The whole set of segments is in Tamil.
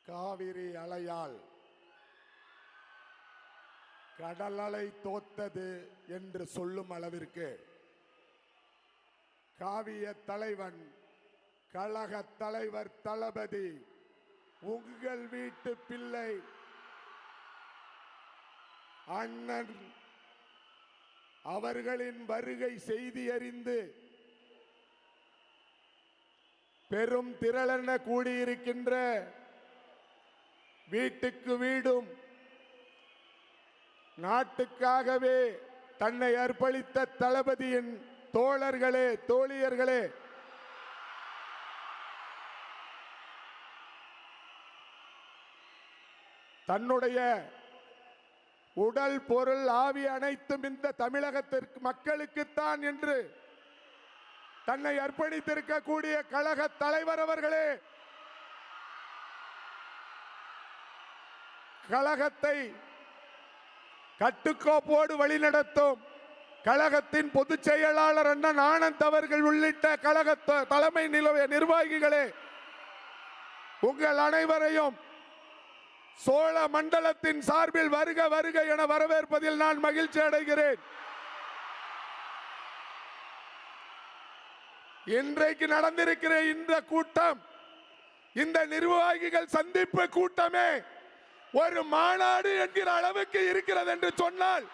காவிரி அலையால் கடல் அலை தோத்தது என்று சொல்லும் அளவிற்கு காவிய தலைவன் கழக தலைவர் தளபதி உங்கள் வீட்டு பிள்ளை அண்ணன் அவர்களின் வருகை செய்தி அறிந்து பெரும் திரளென கூடியிருக்கின்ற வீட்டுக்கு வீடும் நாட்டுக்காகவே தன்னை அர்ப்பணித்த தளபதியின் தோழர்களே, தோழியர்களே, தன்னுடைய உடல் பொருள் ஆவி அனைத்தும் இந்த தமிழகத்திற்கு மக்களுக்குத்தான் என்று தன்னை அர்ப்பணித்திருக்கக்கூடிய கழக தலைவர் அவர்களே, கழகத்தை கட்டுக்கோப்போடு வழிநடத்தும் கழகத்தின் பொதுச் செயலாளர் அண்ணன் ஆனந்த் அவர்கள் உள்ளிட்ட கழக தலைமை நிர்வாகிகளே, உங்கள் அனைவரையும் சோழ மண்டலத்தின் சார்பில் வருக வருக என வரவேற்பதில் நான் மகிழ்ச்சி அடைகிறேன். இன்றைக்கு நடந்திருக்கிற இந்த கூட்டம், இந்த நிர்வாகிகள் சந்திப்பு கூட்டமே ஒரு மாநாடு என்கிற அளவுக்கு இருக்கிறது என்று சொன்னால்,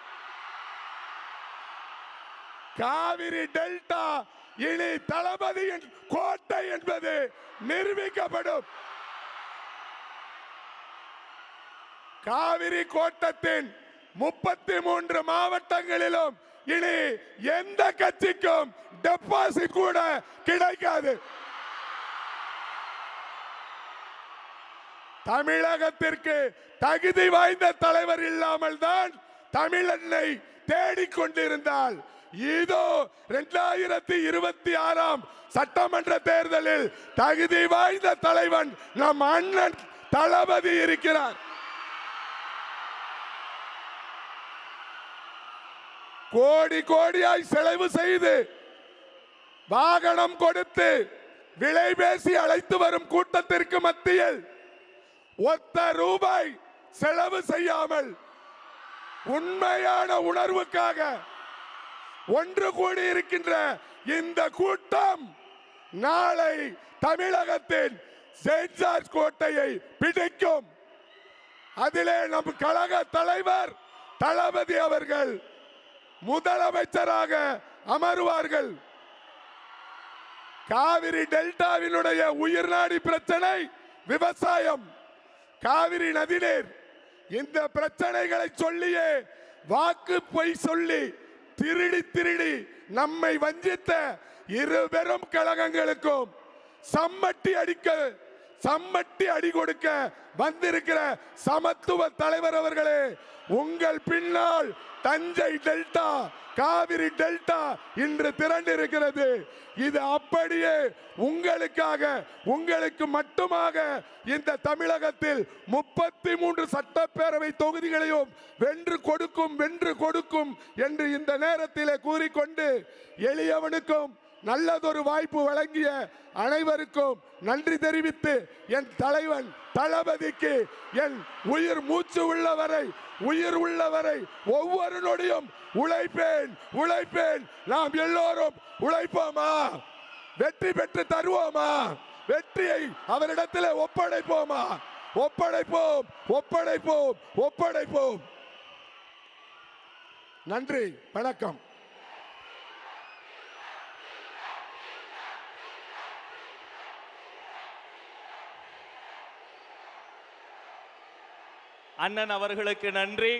காவிரி டெல்டா இனி தளபதியின் கோட்டை என்பது நிரூபிக்கப்படும். காவிரி கோட்டத்தின் 33 மாவட்டங்களிலும் இனி எந்த கட்சிக்கும் டெபாசிட் கூட கிடைக்காது. தமிழகத்திற்கு தகுதி வாய்ந்த தலைவர் இல்லாமல் தான் தமிழனை தேடிக்கொண்டிருந்தால், இதோ 2026 சட்டமன்ற தேர்தலில் தகுதி வாய்ந்த தலைவன் நம் அண்ணன் தளபதி இருக்கிறார். கோடி கோடியாய் செலவு செய்து வாகனம் கொடுத்து விலை பேசி அழைத்து வரும் கூட்டத்திற்கு மத்தியில் ஒத்த ரூபாய் செலவு செய்யாமல் உண்மையான உணர்வுக்காக ஒன்று கூடி இருக்கின்ற இந்த கூட்டம் நாளை தமிழகத்தின் செயின்ட் ஜார்ஜ் கோட்டையை பிடிக்கும். அதிலே நம் கழக தலைவர் தளபதி அவர்கள் முதலமைச்சராக அமருவார்கள். காவிரி டெல்டாவினுடைய உயிர்நாடி பிரச்சனை விவசாயம், காவிரி நதிநீர். இந்த பிரச்சனைகளை சொல்லியே வாக்கு பொய் சொல்லி திருடி நம்மை வஞ்சித்த இரு பெரும் கழகங்களுக்கும் சம்மட்டி அடி கொடுக்க வந்திருக்கிற சமத்துவ தலைவர் அவர்களே, உங்கள் பின்னால் தஞ்சை டெல்டா, காவிரி டெல்டா இன்று திரண்டிருக்கிறது. இது அப்படியே உங்களுக்காக, உங்களுக்கு மட்டுமாக இந்த தமிழகத்தில் 33 சட்டப்பேரவை தொகுதிகளையும் வென்று கொடுக்கும் என்று இந்த நேரத்தில் கூறிக்கொண்டு, எளியவனுக்கும் நல்லதொரு வாய்ப்பு வழங்கிய அனைவருக்கும் நன்றி தெரிவித்து, என் தலைவன் தளபதிக்கு என் உயிர் மூச்சு உள்ளவரை, உயிர் உள்ளவரை ஒவ்வொரு நொடியும் உழைப்பேன். நாம் எல்லோரும் உழைப்போமா? வெற்றி பெற்று தருவோமா? வெற்றியை அவரிடத்தில் ஒப்படைப்போமா? ஒப்படைப்போம். நன்றி, வணக்கம். அண்ணன் அவர்களுக்கு நன்றி.